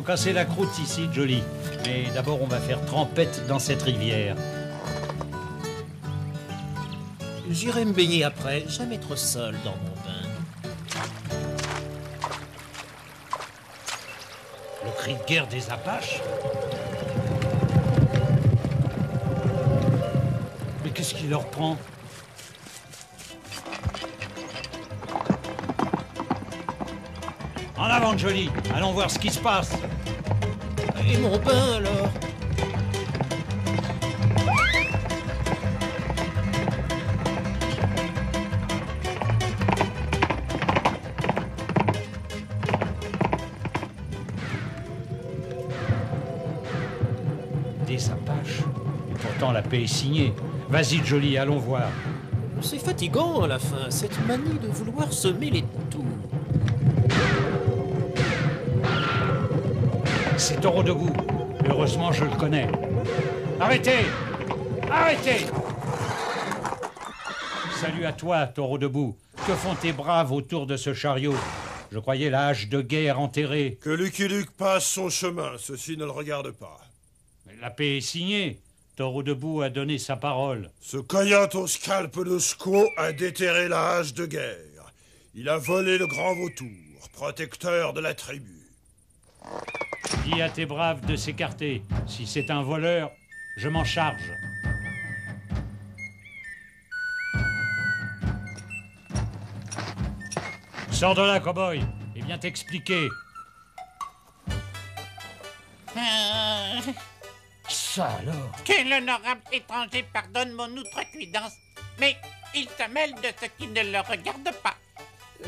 casser la croûte ici, Jolly. Mais d'abord, on va faire trempette dans cette rivière. J'irai me baigner après, jamais trop seul dans mon bain. Le cri de guerre des Apaches? Mais qu'est-ce qui leur prend? En avant, Jolly. Allons voir ce qui se passe. Et mon bain alors? Des Apaches. Et pourtant, la paix est signée. Vas-y, Jolly, allons voir. C'est fatigant à la fin, cette manie de vouloir semer les tours. C'est Taureau debout. Heureusement, je le connais. Arrêtez! Arrêtez! Salut à toi, Taureau debout. Que font tes braves autour de ce chariot? Je croyais la hache de guerre enterrée. Que Lucky Luke passe son chemin, ceci ne le regarde pas. Mais la paix est signée. Taureau debout a donné sa parole. Ce coyote au scalp de squaw a déterré la hache de guerre. Il a volé le grand vautour, protecteur de la tribu. Dis à tes braves de s'écarter. Si c'est un voleur, je m'en charge. Sors de là, cow-boy, et viens t'expliquer. Ça alors? Que l'honorable étranger pardonne mon outrecuidance, mais il se mêle de ce qui ne le regarde pas.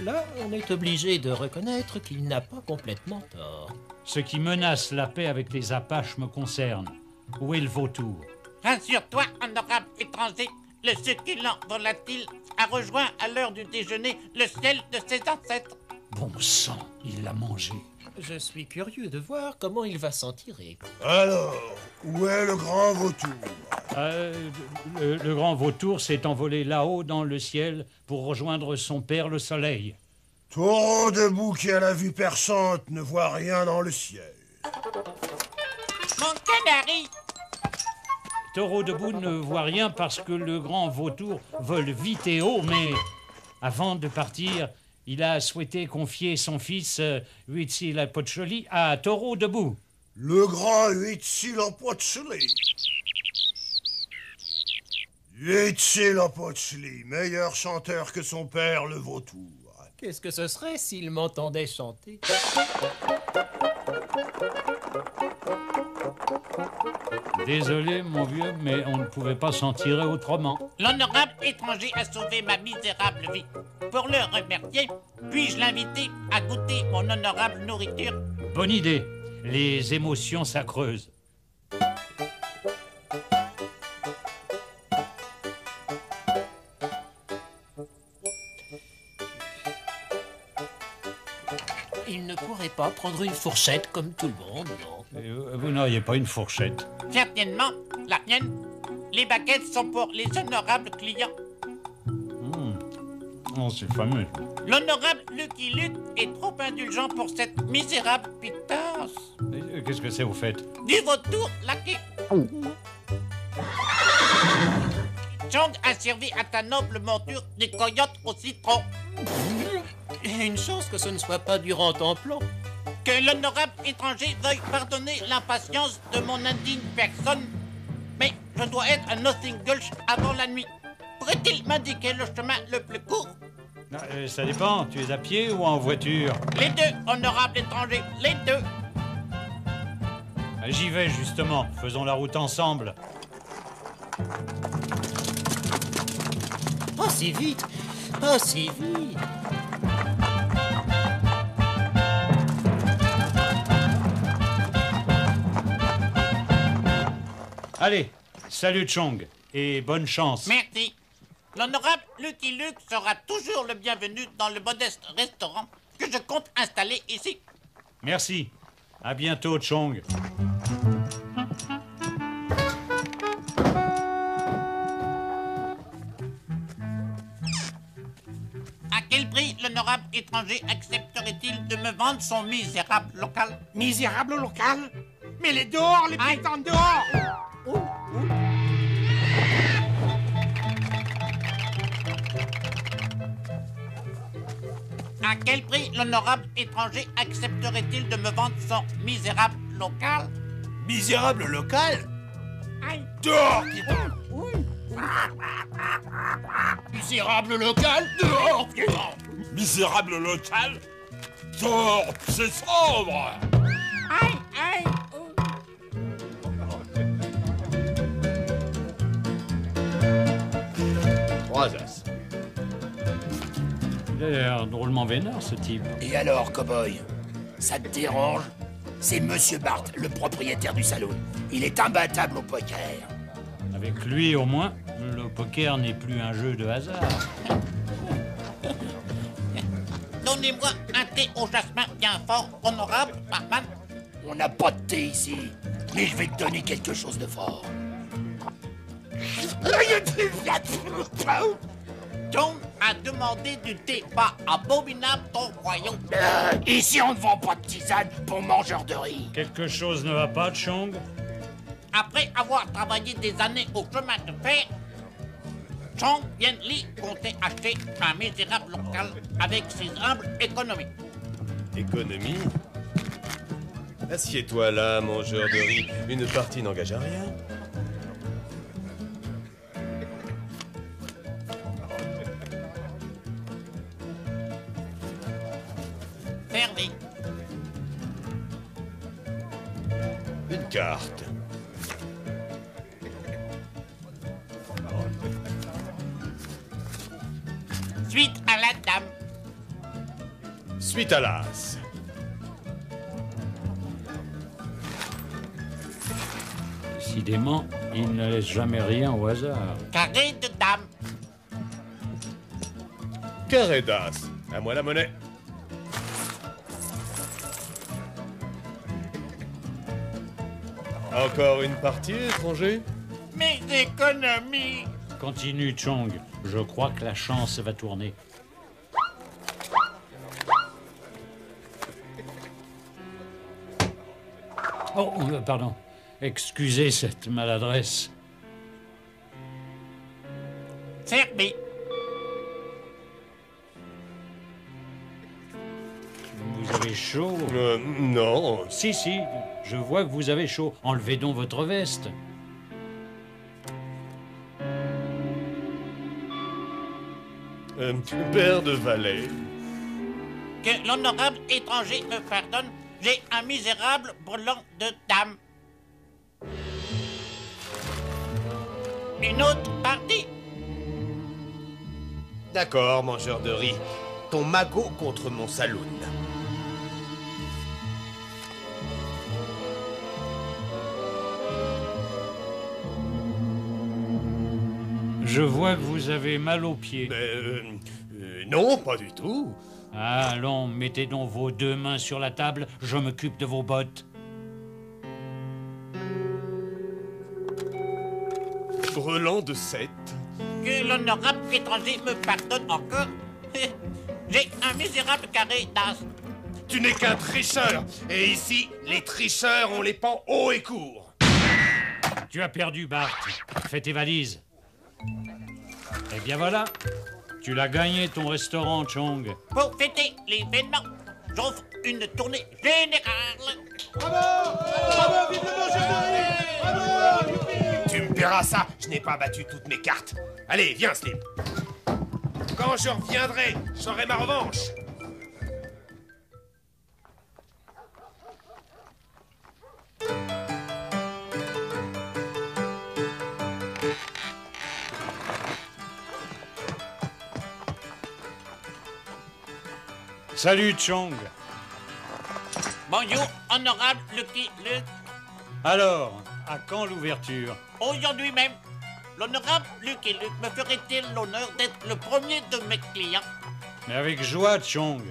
Là, on est obligé de reconnaître qu'il n'a pas complètement tort. Ce qui menace la paix avec les Apaches me concerne. Où est le vautour? Rassure-toi, honorable étranger, le succulent volatile a rejoint à l'heure du déjeuner le ciel de ses ancêtres. Bon sang, il l'a mangé. Je suis curieux de voir comment il va s'en tirer. Alors, où est le grand vautour? Le grand vautour s'est envolé là-haut dans le ciel pour rejoindre son père le soleil. Taureau debout qui a la vue perçante ne voit rien dans le ciel. Mon canari! Taureau debout ne voit rien parce que le grand vautour vole vite et haut, mais avant de partir, il a souhaité confier son fils Huitzilopochtli à Taureau debout. Le grand Huitzilopochtli. Huitzilopochtli, meilleur chanteur que son père le vautour. Qu'est-ce que ce serait s'il m'entendait chanter? Désolé, mon vieux, mais on ne pouvait pas s'en tirer autrement. L'honorable étranger a sauvé ma misérable vie. Pour le remercier, puis-je l'inviter à goûter mon honorable nourriture? Bonne idée. Les émotions s'accreusent. Il ne pourrait pas prendre une fourchette comme tout le monde, non? Vous n'auriez pas une fourchette? Certainement, la mienne. Les baguettes sont pour les honorables clients. Oh, c'est fameux. L'honorable Lucky Luke est trop indulgent pour cette misérable pitance. Qu'est-ce que c'est, vous faites? Du vautour laqué. Chong a servi à ta noble monture des coyotes au citron. Une chance que ce ne soit pas durant ton plan. Que l'honorable étranger veuille pardonner l'impatience de mon indigne personne. Mais je dois être à Nothing Gulch avant la nuit. Pourrait-il m'indiquer le chemin le plus court? Ça dépend. Tu es à pied ou en voiture? Les deux, honorable étranger, les deux. J'y vais, justement. Faisons la route ensemble. Pas si vite! Pas si vite! Allez, salut Chong, et bonne chance. Merci. L'honorable Lucky Luke sera toujours le bienvenu dans le modeste restaurant que je compte installer ici. Merci. À bientôt, Chong. À quel prix le l'honorable étranger accepterait-il de me vendre son misérable local? Misérable local? Mais les dehors, les Aïe. pétants dehors! À quel prix l'honorable étranger accepterait-il de me vendre son misérable local? Misérable local? Aïe. Dehors, piéton! Misérable local? Dehors, piéton! Misérable local? Dehors, c'est sombre! Aïe, aïe. Trois as. Il a l'air drôlement vénère, ce type. Et alors, cow-boy? Ça te dérange? C'est Monsieur Bart, le propriétaire du salon. Il est imbattable au poker. Avec lui, au moins, le poker n'est plus un jeu de hasard. Donnez-moi un thé au jasmin bien fort, honorable barman. On n'a pas de thé ici, mais je vais te donner quelque chose de fort. John a demandé du thé pas abominable ton royaume. Ici, on ne vend pas de tisane pour mangeurs de riz. Quelque chose ne va pas, Chong? Après avoir travaillé des années au chemin de fer, Chong Yen Li comptait acheter un misérable local avec ses humbles économies. Économie? Assieds-toi là, mangeur de riz. Une partie n'engage à rien. Fermé. Une carte. Suite à la dame. Suite à l'as. Décidément, il ne laisse jamais rien au hasard. Carré de dame. Carré d'as. À moi la monnaie. Encore une partie, étranger? Mes économies. Continue, Chong. Je crois que la chance va tourner. Oh, pardon. Excusez cette maladresse. Fermé. Vous avez chaud? Non. Si, si, je vois que vous avez chaud. Enlevez donc votre veste. Père de valet. Que l'honorable étranger me pardonne, j'ai un misérable brûlant de dame. Une autre partie. D'accord, mangeur de riz. Ton magot contre mon saloon. Je vois que vous avez mal aux pieds. Non, pas du tout. Ah, allons, mettez donc vos deux mains sur la table, je m'occupe de vos bottes. Brelan de 7. Que l'honorable étranger me pardonne encore. J'ai un misérable carré d'as. Tu n'es qu'un tricheur. Et ici, les tricheurs, on les pend haut et court. Tu as perdu, Bart. Fais tes valises. Eh bien voilà, tu l'as gagné ton restaurant, Chong. Pour fêter l'événement, j'offre une tournée générale. Tu me paieras ça. Je n'ai pas battu toutes mes cartes. Allez, viens, Slim. Quand je reviendrai, j'aurai ma revanche. Salut, Chong. Bonjour, honorable Lucky Luke. Alors, à quand l'ouverture? Aujourd'hui même, l'honorable Lucky Luke me ferait-il l'honneur d'être le premier de mes clients? Mais avec joie, Chong.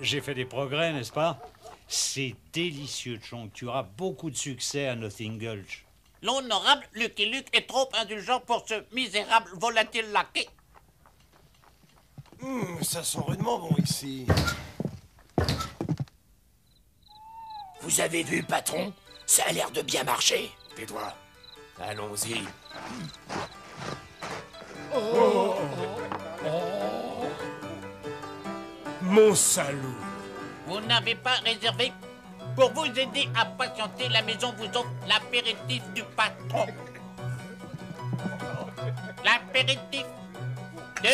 J'ai fait des progrès, n'est-ce pas? C'est délicieux, Chong. Tu auras beaucoup de succès à Nothing Gulch. L'honorable Lucky Luke est trop indulgent pour ce misérable volatile laquais. Ça sent rudement bon ici. Vous avez vu, patron? Ça a l'air de bien marcher. Tais-toi. Allons-y. Mon salaud. Vous n'avez pas réservé? Pour vous aider à patienter, la maison vous offre l'apéritif du patron. L'apéritif de...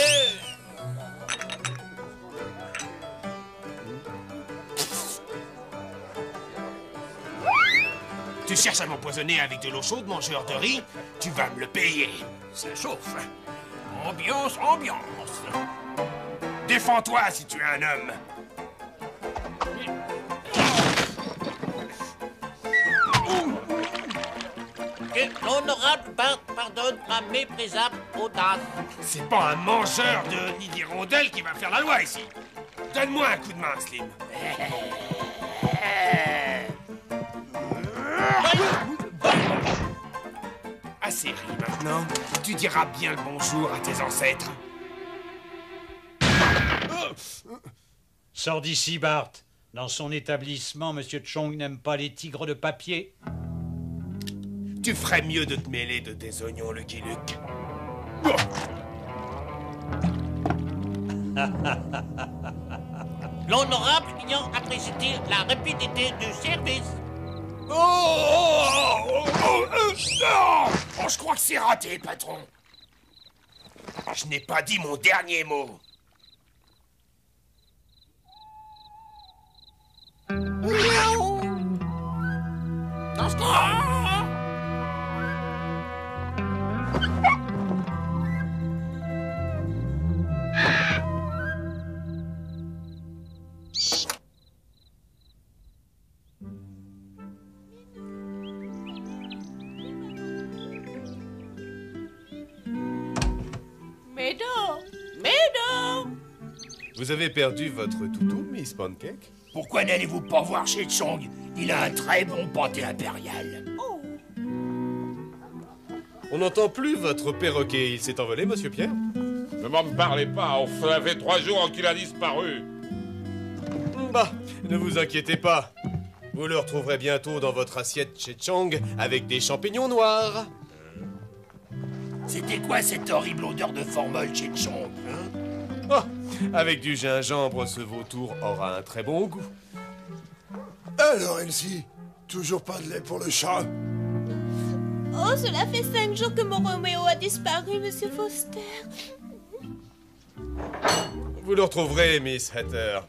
Tu cherches à m'empoisonner avec de l'eau chaude, mangeur de riz? Tu vas me le payer. Ça chauffe. Ambiance, ambiance. Défends-toi si tu es un homme. Que l'honorable Bart pardonne ma méprisable audace. C'est pas un mangeur de nid d'hirondelle qui va faire la loi ici. Donne-moi un coup de main, Slim. Assez ri maintenant. Tu diras bien le bonjour à tes ancêtres. Sors d'ici, Bart. Dans son établissement, Monsieur Chong n'aime pas les tigres de papier. Tu ferais mieux de te mêler de tes oignons, Lucky Luke. L'honorable client apprécie-t-il la rapidité du service? Non! Oh, je crois que c'est raté, patron. Je n'ai pas dit mon dernier mot. Vous avez perdu votre toutou, Miss Pancake? Pourquoi n'allez-vous pas voir chez Chong? Il a un très bon pâté impérial. On n'entend plus votre perroquet. Il s'est envolé, Monsieur Pierre? Ne m'en parlez pas, ça fait 3 jours qu'il a disparu. Bah, ne vous inquiétez pas. Vous le retrouverez bientôt dans votre assiette chez Chong avec des champignons noirs. C'était quoi cette horrible odeur de formol chez Chong, hein? Oh, avec du gingembre, ce vautour aura un très bon goût. Alors, Elsie, toujours pas de lait pour le chat? Oh, cela fait 5 jours que mon Roméo a disparu, Monsieur Foster. Vous le retrouverez, Miss Hatter.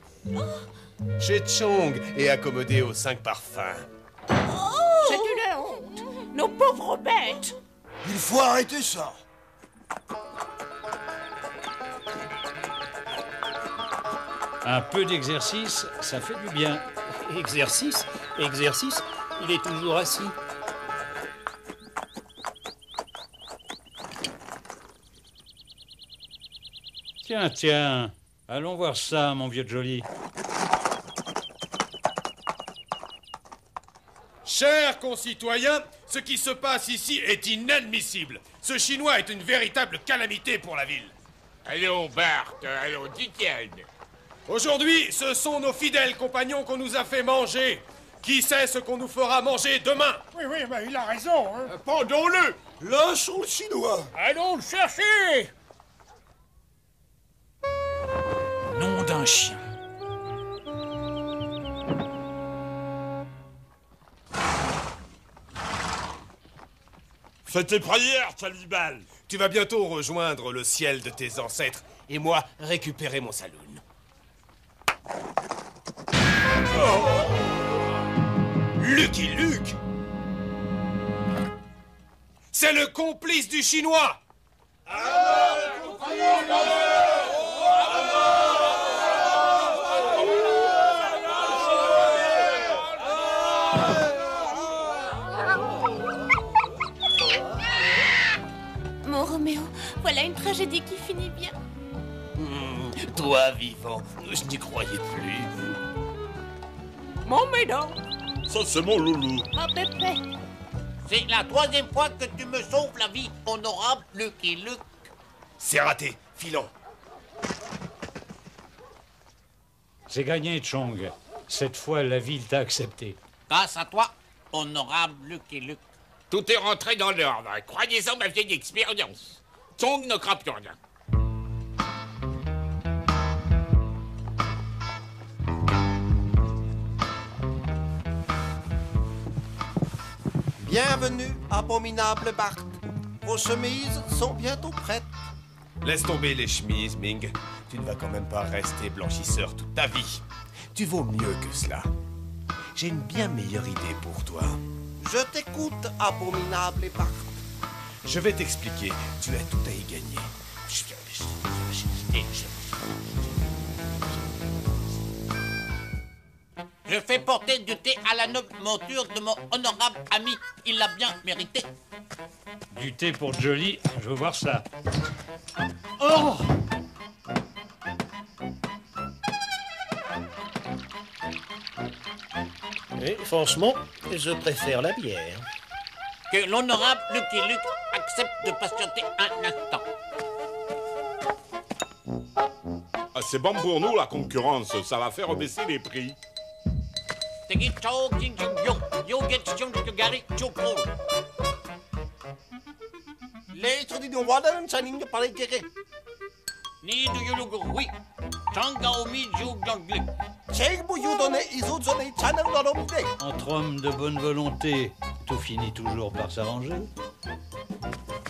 Chez Chong et accommodé aux 5 parfums. C'est une honte. Nos pauvres bêtes. Il faut arrêter ça. Un peu d'exercice, ça fait du bien. Exercice? Exercice? Il est toujours assis. Tiens, tiens. Allons voir ça, mon vieux Jolly. Chers concitoyens, ce qui se passe ici est inadmissible. Ce Chinois est une véritable calamité pour la ville. Allons, Bart, allons, Dickens. Aujourd'hui, ce sont nos fidèles compagnons qu'on nous a fait manger. Qui sait ce qu'on nous fera manger demain? Oui, mais il a raison, hein. Pendons-le! Lâchons le Chinois. Allons le chercher. Nom d'un chien. Fais tes prières, cannibale. Tu vas bientôt rejoindre le ciel de tes ancêtres et moi récupérer mon saloon. Lucky Luke! C'est le complice du Chinois! Mon Roméo, voilà une tragédie qui finit bien. Ton Toi, vivant, je n'y croyais plus. Mon médon. Ça, c'est mon loulou. Ma pépé. C'est la 3e fois que tu me sauves la vie, honorable Lucky Luke. C'est raté. Filons. C'est gagné, Chong. Cette fois, la ville t'a accepté. Grâce à toi, honorable Lucky Luke. Tout est rentré dans l'ordre. Croyez-en ma vieille expérience. Chong ne craint plus rien. Bienvenue, abominable Bart. Vos chemises sont bientôt prêtes. Laisse tomber les chemises, Ming. Tu ne vas quand même pas rester blanchisseur toute ta vie. Tu vaux mieux que cela. J'ai une bien meilleure idée pour toi. Je t'écoute, abominable Bart. Je vais t'expliquer. Tu as tout à y gagner. Je fais porter du thé à la noble monture de mon honorable ami. Il l'a bien mérité. Du thé pour Jolly, je veux voir ça. Oh! Et franchement, je préfère la bière. Que l'honorable Lucky Luke accepte de patienter un instant. Ah, c'est bon pour nous, la concurrence. Ça va faire baisser les prix. L'être du roi d'un chaning par les guerriers. Ni du yulugu, oui. Changaomi Jugangle. Cheikh Bouyou donné, ils ont donné chanang l'homme. Entre hommes de bonne volonté, tout finit toujours par s'arranger.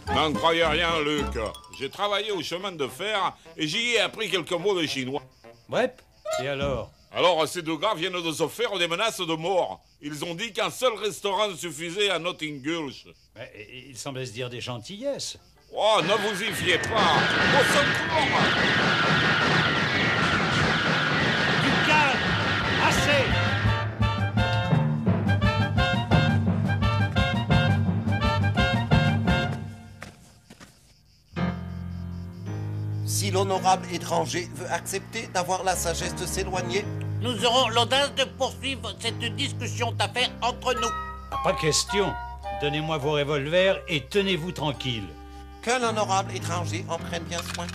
N'en croyez rien, Luc. J'ai travaillé au chemin de fer et j'y ai appris quelques mots de chinois. Ouais, et alors? Alors, ces deux gars viennent de se faire des menaces de mort. Ils ont dit qu'un seul restaurant suffisait à Notting Gulch. Ils semblaient se dire des gentillesses. Oh, ne vous y fiez pas. Au secours! Du calme! Assez! Si l'honorable étranger veut accepter d'avoir la sagesse de s'éloigner, nous aurons l'audace de poursuivre cette discussion d'affaires entre nous. Pas question. Donnez-moi vos revolvers et tenez-vous tranquille. Que l'honorable étranger en prenne bien soin.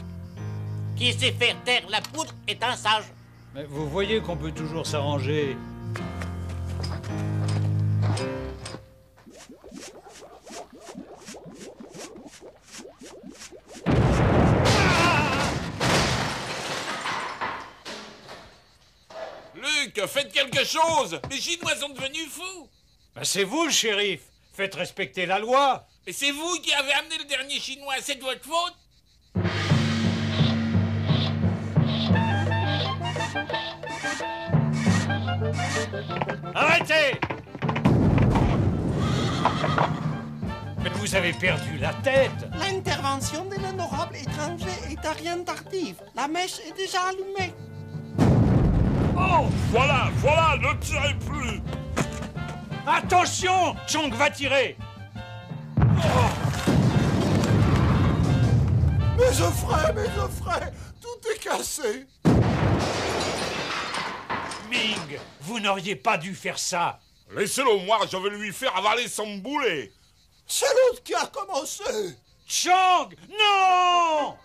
Qui sait faire taire la poudre est un sage. Mais vous voyez qu'on peut toujours s'arranger. Luc, faites quelque chose! Les Chinois sont devenus fous! C'est vous le shérif! Faites respecter la loi! Et c'est vous qui avez amené le dernier Chinois, c'est de votre faute? Arrêtez! Mais vous avez perdu la tête! L'intervention de l'honorable étranger est à rien tardive. La mèche est déjà allumée. Oh! Voilà, ne tirez plus! Attention! Chong va tirer! Mes frères, tout est cassé. Ming, vous n'auriez pas dû faire ça. Laissez-le moi, je vais lui faire avaler son boulet. C'est l'autre qui a commencé. Chong, non!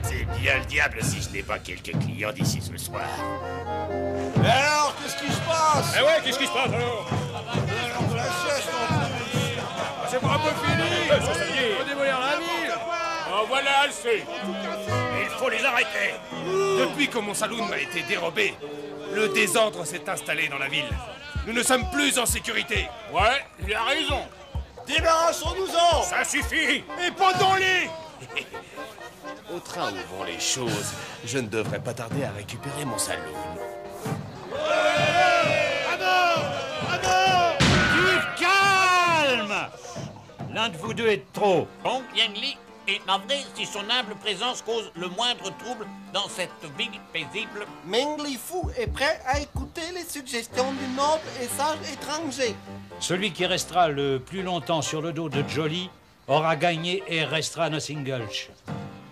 C'est bien le diable si je n'ai pas quelques clients d'ici ce soir. Et alors, qu'est-ce qui se passe? Eh ouais, qu'est-ce qui se passe alors? De la sieste en plus. C'est pas un peu fini! Ça y est, on va démolir la ville! En voilà assez. Il faut les arrêter! Depuis que mon saloon m'a été dérobé, le désordre s'est installé dans la ville. Nous ne sommes plus en sécurité. Ouais, il a raison. Débarrassons-nous-en. Ça suffit! Et pendons-les! Au train où vont les choses, je ne devrais pas tarder à récupérer mon saloon. Du calme! L'un de vous deux est de trop. Hong Yang-li est navré si son humble présence cause le moindre trouble dans cette ville paisible. Ming Li Fu est prêt à écouter les suggestions du noble et sage étranger. Celui qui restera le plus longtemps sur le dos de Jolly aura gagné et restera à Notting Gulch.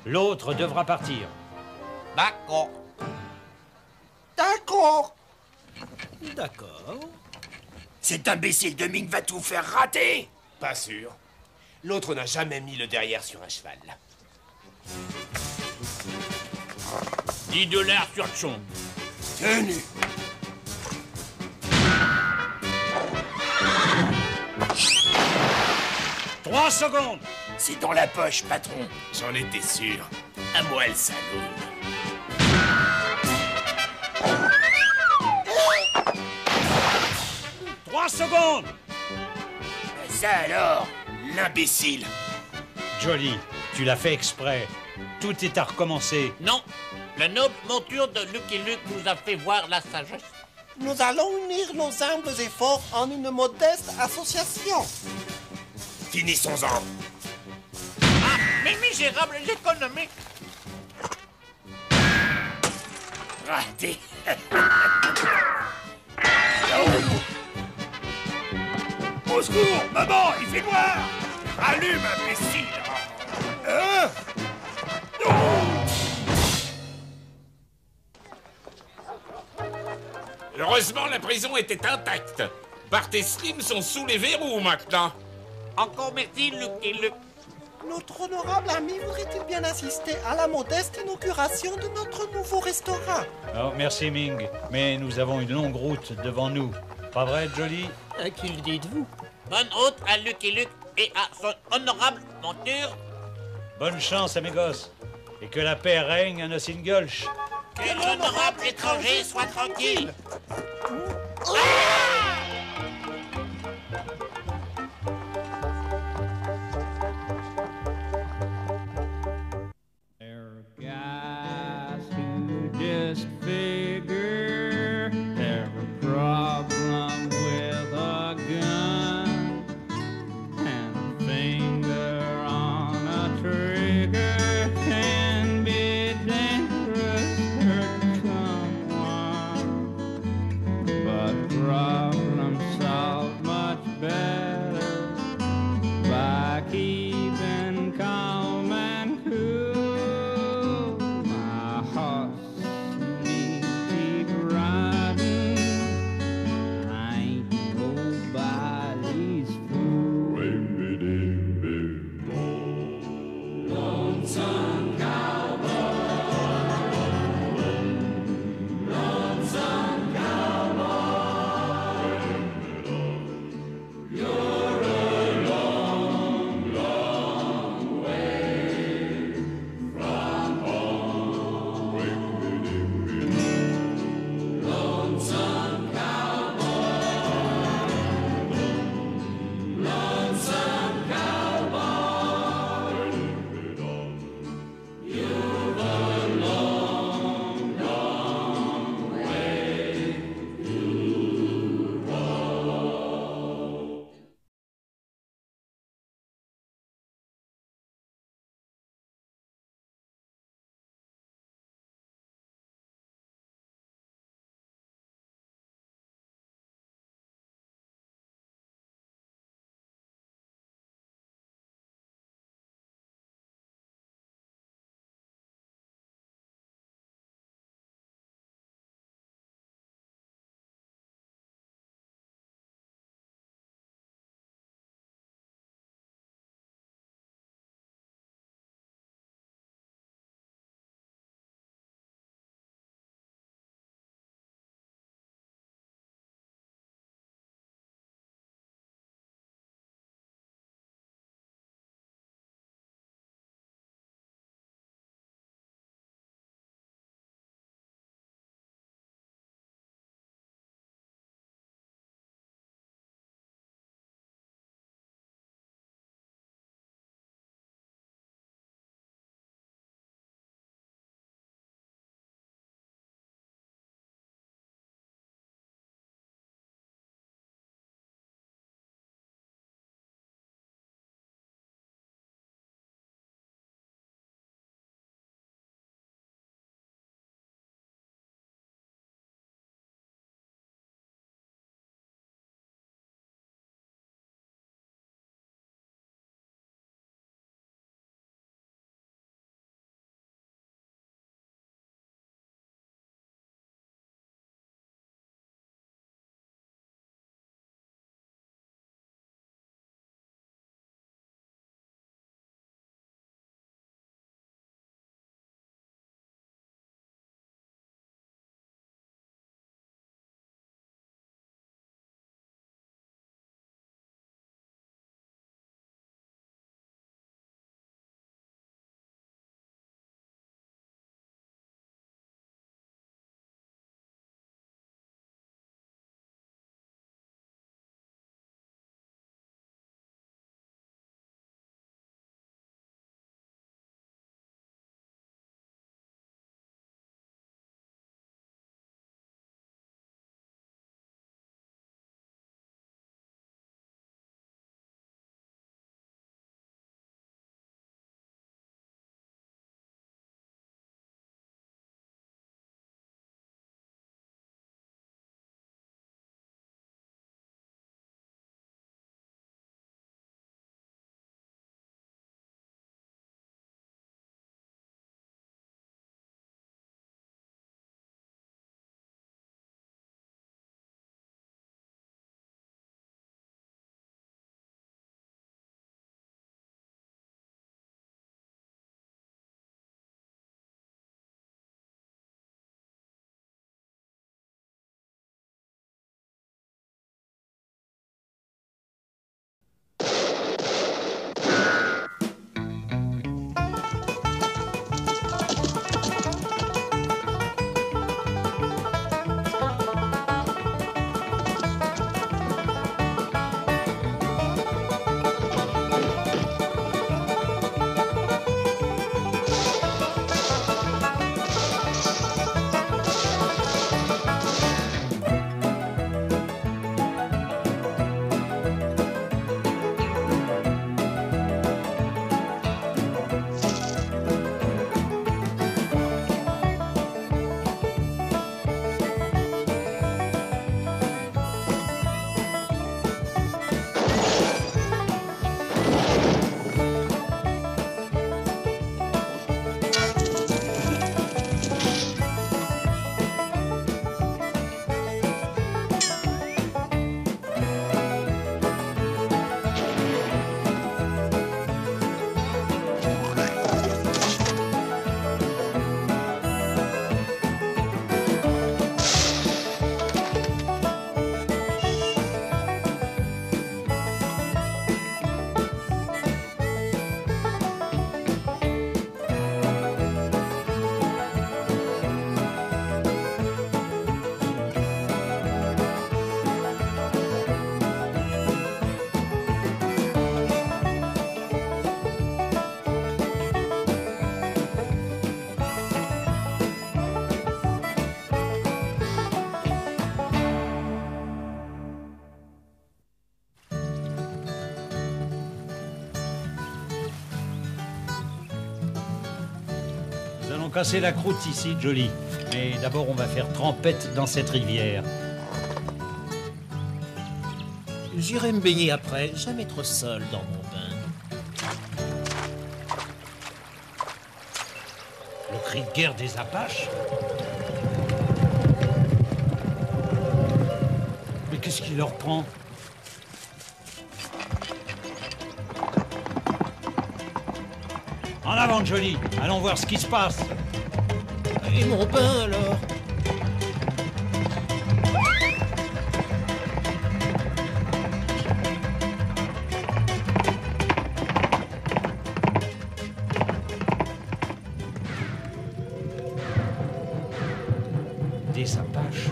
L'autre devra partir. D'accord. D'accord. D'accord. Cet imbécile de Ming va tout faire rater. Pas sûr. L'autre n'a jamais mis le derrière sur un cheval. 10 $ sur Chong. Tenu. Trois secondes. C'est dans la poche, patron. J'en étais sûr. À moi le salaud. 3 secondes. Ça alors, l'imbécile. Jolly, tu l'as fait exprès. Tout est à recommencer. Non, la noble monture de Lucky Luke nous a fait voir la sagesse. Nous allons unir nos humbles efforts en une modeste association. Finissons-en. Ah, mes misérables économies. Raté. Au secours, maman, il fait noir. Allume, imbécile. Hein? Heureusement, la prison était intacte. Bart et Slim sont sous les verrous maintenant. Encore merci, Lucky Luke. Notre honorable ami voudrait-il bien assister à la modeste inauguration de notre nouveau restaurant? Oh, merci Ming, mais nous avons une longue route devant nous. Pas vrai, Jolly? À qui le dites-vous? Bonne route à Lucky Luke et à son honorable monture. Bonne chance à mes gosses. Et que la paix règne à Nossin Gulch. Que l'honorable étranger soit tranquille. Just figure they're a problem with a gun and a finger on a trigger can be dangerous, hurt someone, but allons casser la croûte ici, Jolly. Mais d'abord, on va faire trempette dans cette rivière. J'irai me baigner après, jamais trop seul dans mon bain. Le cri de guerre des Apaches? Mais qu'est-ce qui leur prend? En avant, Jolly. Allons voir ce qui se passe. Et mon bain, alors? Des Apaches.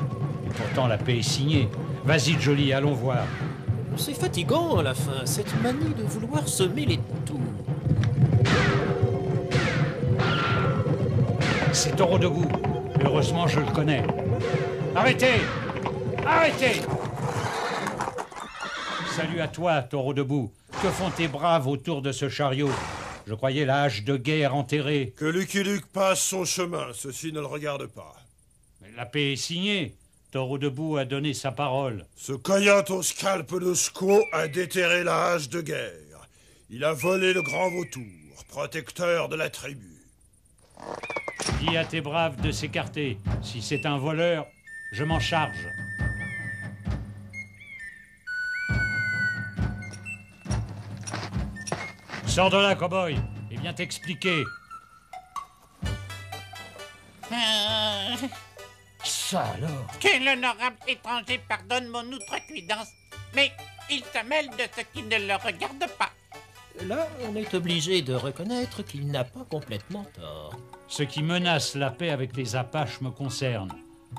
Et pourtant, la paix est signée. Vas-y, Jolly, allons voir. C'est fatigant, à la fin, cette manie de vouloir semer les tours. C'est Taureau debout. Heureusement, je le connais. Arrêtez! Arrêtez! Salut à toi, Taureau debout. Que font tes braves autour de ce chariot? Je croyais la hache de guerre enterrée. Que Lucky Luke passe son chemin, ceci ne le regarde pas. Mais la paix est signée. Taureau debout a donné sa parole. Ce coyote au scalp de squaw a déterré la hache de guerre. Il a volé le grand vautour, protecteur de la tribu. Dis à tes braves de s'écarter. Si c'est un voleur, je m'en charge. Sors de là, cow-boy, et viens t'expliquer. Ça alors? Que l'honorable étranger pardonne mon outrecuidance, mais il se mêle de ce qui ne le regarde pas. Là, on est obligé de reconnaître qu'il n'a pas complètement tort. Ce qui menace la paix avec les Apaches me concerne.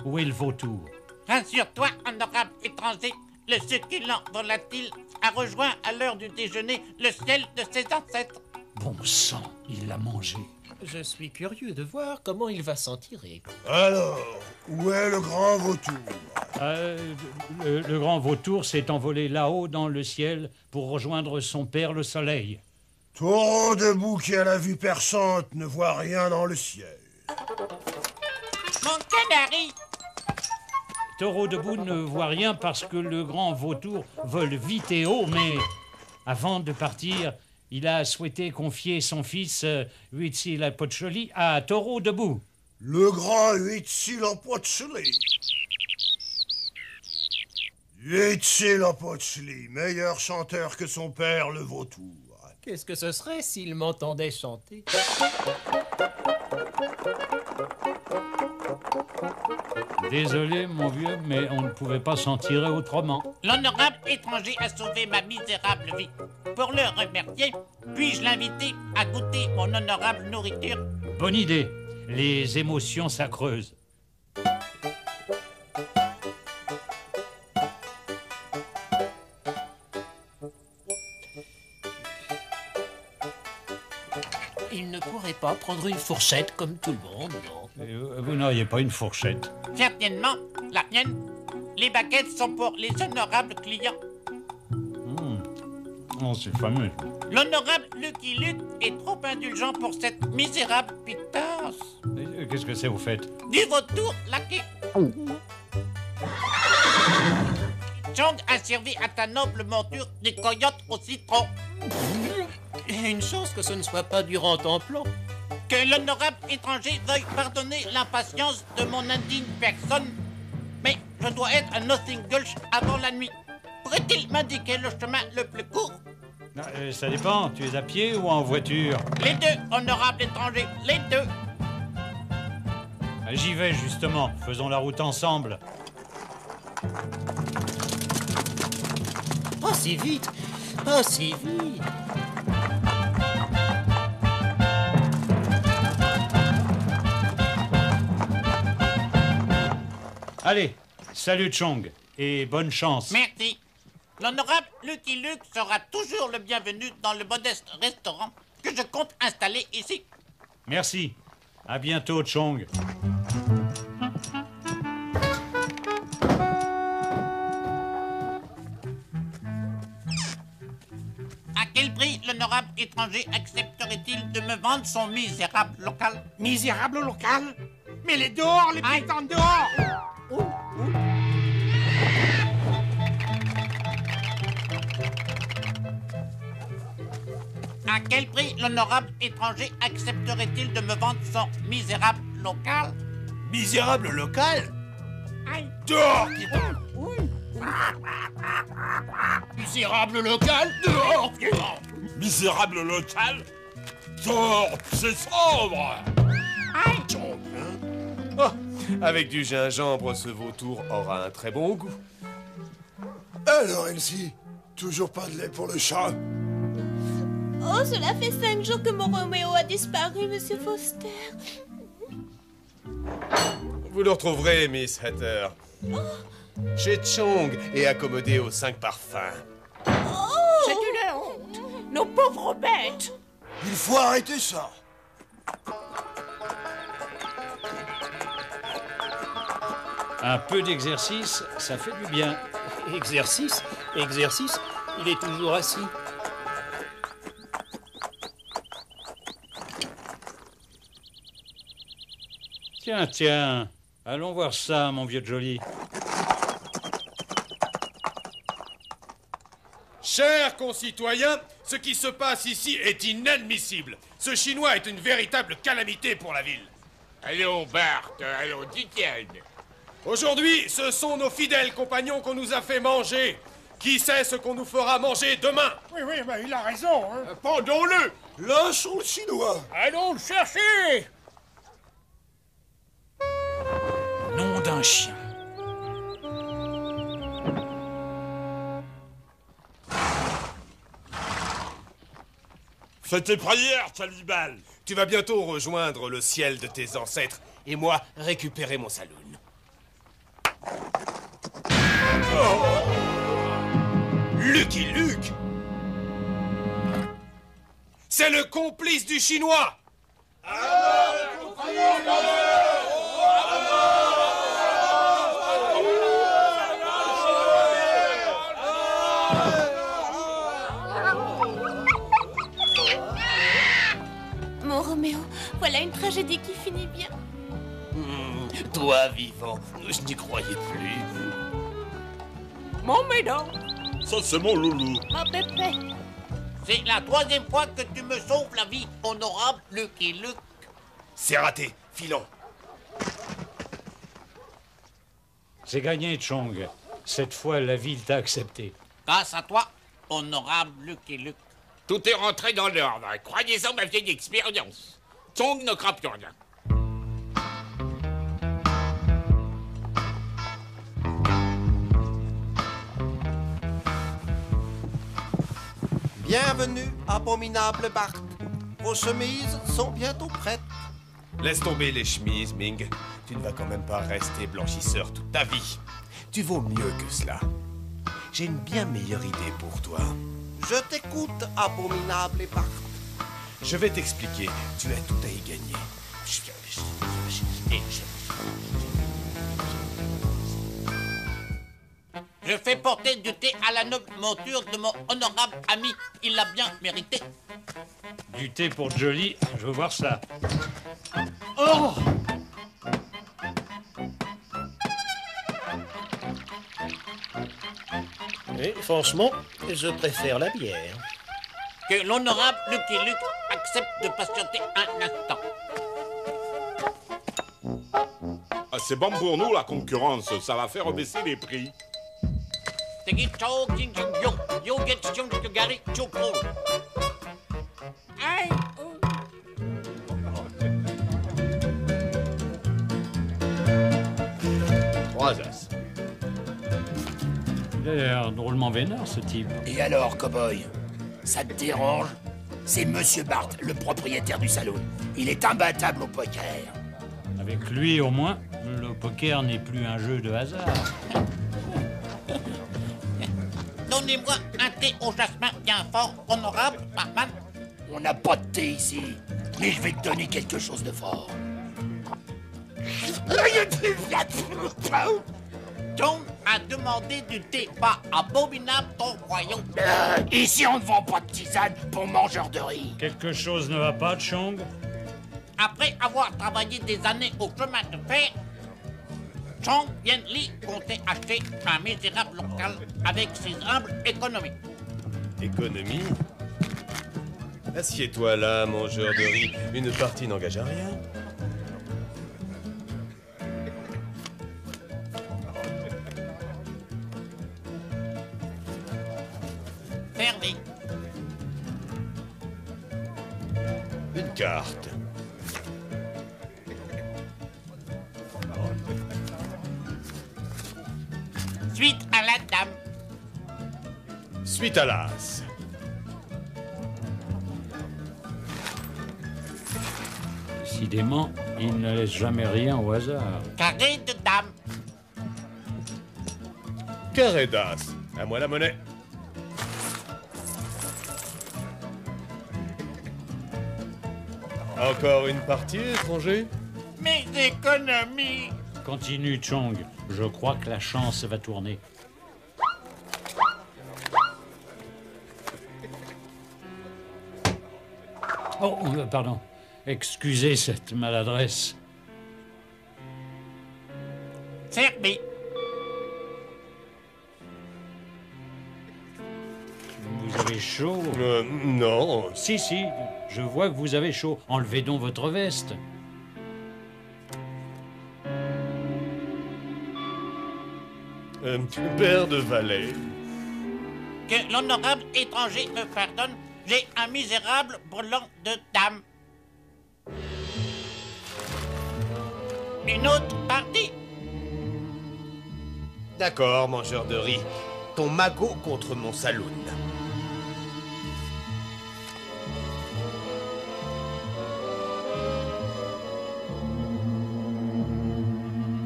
Où est le vautour? Rassure-toi, honorable étranger, le succulent volatile a rejoint à l'heure du déjeuner le ciel de ses ancêtres. Bon sang, il l'a mangé. Je suis curieux de voir comment il va s'en tirer. Alors, où est le grand vautour? Le grand vautour s'est envolé là-haut dans le ciel pour rejoindre son père le soleil. Taureau debout qui a la vue perçante ne voit rien dans le ciel. Mon canari! Taureau debout ne voit rien parce que le grand vautour vole vite et haut, mais avant de partir, il a souhaité confier son fils Huitzilopochtli à Taureau debout. Le grand Huitzilopochtli. Huitzilopochtli, meilleur chanteur que son père le vautour. Qu'est-ce que ce serait s'il m'entendait chanter? Désolé, mon vieux, mais on ne pouvait pas s'en tirer autrement. L'honorable étranger a sauvé ma misérable vie. Pour le remercier, puis-je l'inviter à goûter mon honorable nourriture? Bonne idée. Les émotions s'accreusent. Il ne pourrait pas prendre une fourchette comme tout le monde, non? Vous n'auriez pas une fourchette? Certainement, la mienne. Les baguettes sont pour les honorables clients. Oh, c'est fameux. L'honorable Lucky Luke est trop indulgent pour cette misérable pitance. Qu'est-ce que c'est, vous faites? Du vautour laqué. Chong a servi à ta noble monture des coyotes au citron. Une chance que ce ne soit pas durant ton plan. Que l'honorable étranger veuille pardonner l'impatience de mon indigne personne, mais je dois être à Nothing Gulch avant la nuit. Pourrait-il m'indiquer le chemin le plus court? Ça dépend. Tu es à pied ou en voiture? Les deux, honorable étranger, les deux. J'y vais, justement. Faisons la route ensemble. Pas si vite! Pas si vite! Allez, salut Chong, et bonne chance. Merci. L'honorable Lucky Luke sera toujours le bienvenu dans le modeste restaurant que je compte installer ici. Merci. À bientôt, Chong. À quel prix le l'honorable étranger accepterait-il de me vendre son misérable local? Misérable local? Mais les dehors, les pétants dehors! À quel prix l'honorable étranger accepterait-il de me vendre son misérable local? Misérable local? Aïe. Dehors, piéton! Misérable local? Dehors, piéton! Misérable local? Dehors, c'est sombre! Oh, avec du gingembre, ce vautour aura un très bon goût. Alors, Elsie, toujours pas de lait pour le chat? Oh, cela fait 5 jours que mon Roméo a disparu, Monsieur Foster. Vous le retrouverez, Miss Hatter. Chez Chong et accommodé aux 5 parfums. Oh! C'est une honte! Nos pauvres bêtes! Il faut arrêter ça! Un peu d'exercice, ça fait du bien. Exercice? Exercice? Il est toujours assis. Tiens, tiens, allons voir ça, mon vieux Jolly. Chers concitoyens, ce qui se passe ici est inadmissible. Ce Chinois est une véritable calamité pour la ville. Allons, Bart, allons, Titiane. Aujourd'hui, ce sont nos fidèles compagnons qu'on nous a fait manger. Qui sait ce qu'on nous fera manger demain? Oui, bah, il a raison, hein. Pendons-le. Lâchons le Chinois! Allons le chercher. Nom d'un chien. Fais tes prières, cannibale! Tu vas bientôt rejoindre le ciel de tes ancêtres et moi récupérer mon saloon. Lucky Luke! C'est le complice du Chinois! Mon Roméo, voilà une tragédie qui finit bien. Toi, vivant, je n'y croyais plus. Mon médon! Ça, c'est mon loulou. Ma pépé! C'est la 3e fois que tu me sauves la vie, honorable Lucky Luke. C'est raté, filons. C'est gagné, Chong. Cette fois, la ville t'a accepté. Grâce à toi, honorable Lucky Luke. Tout est rentré dans l'ordre. Croyez-en ma vieille expérience. Chong ne craint plus rien. Bienvenue, abominable Bart. Vos chemises sont bientôt prêtes. Laisse tomber les chemises, Ming. Tu ne vas quand même pas rester blanchisseur toute ta vie. Tu vaux mieux que cela. J'ai une bien meilleure idée pour toi. Je t'écoute, abominable Bart. Je vais t'expliquer. Tu as tout à y gagner. Je fais porter du thé à la noble monture de mon honorable ami. Il l'a bien mérité. Du thé pour Jolly, je veux voir ça. Oh! Et franchement, je préfère la bière. Que l'honorable Lucky Luke accepte de patienter un instant. Ah, c'est bon pour nous, la concurrence. Ça va faire baisser les prix. Tegi Chao King King Yo, Yo Get Chung Gary Chokro. Aïe! Trois as. Il a l'air drôlement vénère, ce type. Et alors, cow-boy? Ça te dérange? C'est Monsieur Bart, le propriétaire du saloon. Il est imbattable au poker. Avec lui, au moins, le poker n'est plus un jeu de hasard. Donnez-moi un thé au jasmin bien fort, honorable barman. On n'a pas de thé ici, mais je vais te donner quelque chose de fort. John, à demander du thé. Pas abominable ton royaume. Ici, on ne vend pas de tisane pour mangeurs de riz. Quelque chose ne va pas, Chong? Après avoir travaillé des années au chemin de fer, Chong Yen-li comptait acheter un misérable local avec ses humbles économies. Économie? Assieds-toi là, mangeur de riz. Une partie n'engage à rien. Fermé. Une carte. Suite à la dame. Suite à l'as. Décidément, il ne laisse jamais rien au hasard. Carré de dame. Carré d'as. À moi la monnaie. Encore une partie, étranger? Mes économies. Continue, Chong. Je crois que la chance va tourner. Oh, pardon. Excusez cette maladresse. Fermé. Vous avez chaud? Non. Si, je vois que vous avez chaud. Enlevez donc votre veste. Père de valet. Que l'honorable étranger me pardonne, j'ai un misérable brelan de dame. Une autre partie. D'accord, mangeur de riz. Ton magot contre mon saloon.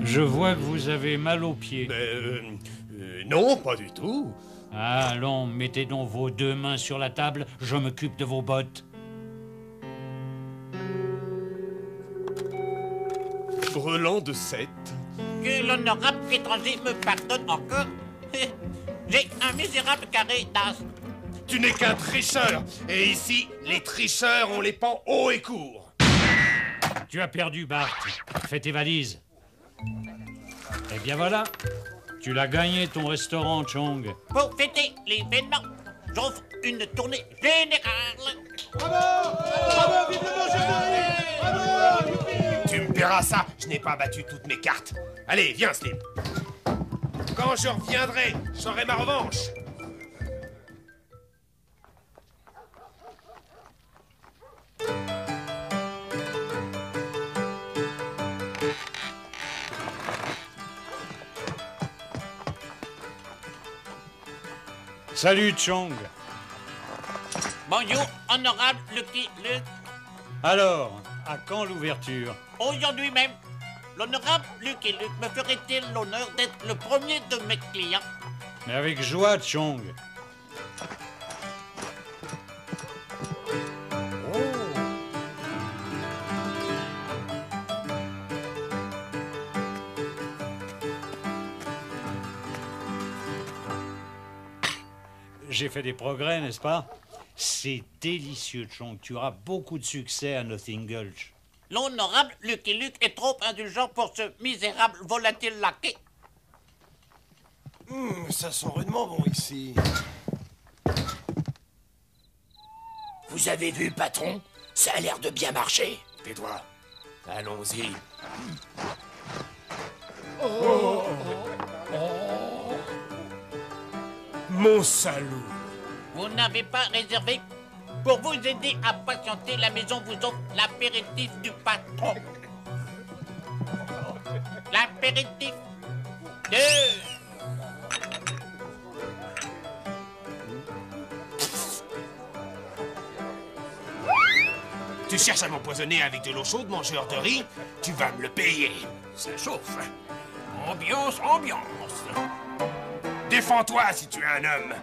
Je vois que vous avez mal aux pieds. Non, pas du tout. Allons, mettez donc vos deux mains sur la table, je m'occupe de vos bottes. Brelan de 7. Que l'honorable étranger me pardonne encore. J'ai un misérable carré d'as. Tu n'es qu'un tricheur. Et ici, les tricheurs ont les pans hauts et courts. Tu as perdu, Bart. Fais tes valises. Eh bien voilà. Tu l'as gagné, ton restaurant, Chong. Pour fêter l'événement, j'offre une tournée générale. Bravo! Bravo! Vive le mangeur de riz! Bravo! Tu me paieras ça. Je n'ai pas battu toutes mes cartes. Allez, viens, Slim. Quand je reviendrai, j'aurai ma revanche. Salut, Chong. Bonjour, honorable Lucky Luke. Alors, à quand l'ouverture? Aujourd'hui même, l'honorable Lucky Luke me ferait-il l'honneur d'être le premier de mes clients? Mais avec joie, Chong. J'ai fait des progrès, n'est-ce pas? C'est délicieux, Chong. Tu auras beaucoup de succès à Nothing Gulch. L'honorable Lucky Luke est trop indulgent pour ce misérable volatile laquais. Ça sent rudement bon ici. Vous avez vu, patron? Ça a l'air de bien marcher. Tais-toi. Allons-y. Mon salaud. Vous n'avez pas réservé? Pour vous aider à patienter, la maison vous offre l'apéritif du patron. L'apéritif de... Tu cherches à m'empoisonner avec de l'eau chaude, mangeur de riz? Tu vas me le payer. Ça chauffe. Ambiance, ambiance. Défends-toi si tu es un homme.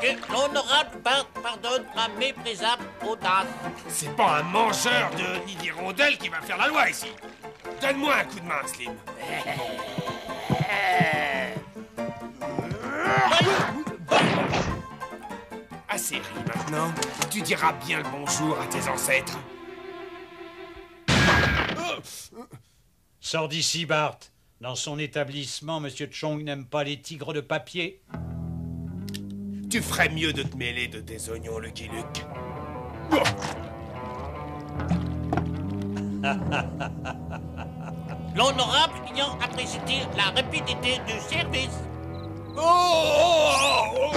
Que L'honorable Bart pardonne ma méprisable audace. C'est pas un mangeur de nid d'hirondelles qui va faire la loi ici. Donne-moi un coup de main, Slim. Assez ri maintenant. Tu diras bien le bonjour à tes ancêtres. Sors d'ici, Bart. Dans son établissement, Monsieur Chong n'aime pas les tigres de papier. Tu ferais mieux de te mêler de tes oignons, Lucky Luke. L'honorable client apprécie-t-il la rapidité du service? Oh,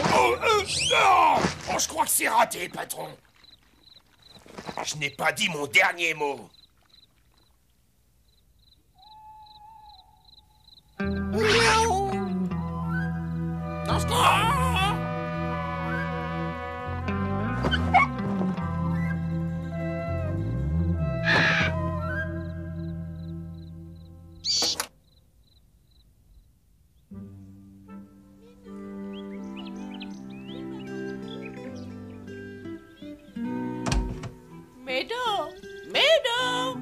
je crois que c'est raté, patron. Je n'ai pas dit mon dernier mot. Médor!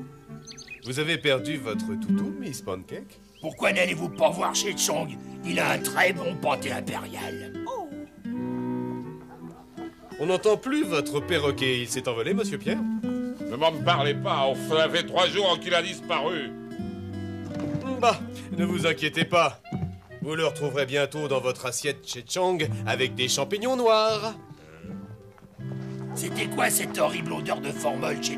Vous avez perdu votre toutou, Miss Pancake? Pourquoi n'allez-vous pas voir chez Chong? Il a un très bon pâté impérial. On n'entend plus votre perroquet. Il s'est envolé, Monsieur Pierre? Ne m'en parlez pas, ça fait 3 jours qu'il a disparu. Bah, ne vous inquiétez pas. Vous le retrouverez bientôt dans votre assiette chez Chong avec des champignons noirs. C'était quoi cette horrible odeur de formol chez